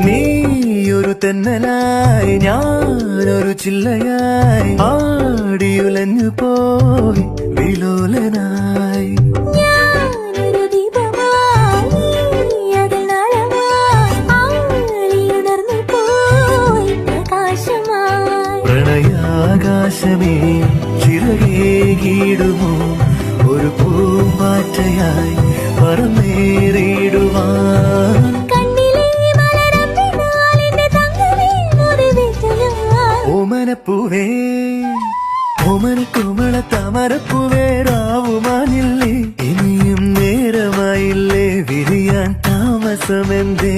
നീയൊരു തെന്നലായി ഞാനൊരു ചില്ലയായി ആടിയുലഞ്ഞു പോയി വിലോലനായി പ്രണയാകാശമേ ചിറകേകിടുമോ ഒരു പൂമ്പാറ്റയായി പറന്നേറിടുവാൻ ഓമനപ്പൂവേ ഓമനക്കുമള താമരപ്പൂവേ രാവുമാനില്ലേ ഇനിയും നേരമായില്ലേ വിരിയാൻ താമസമെന്തേ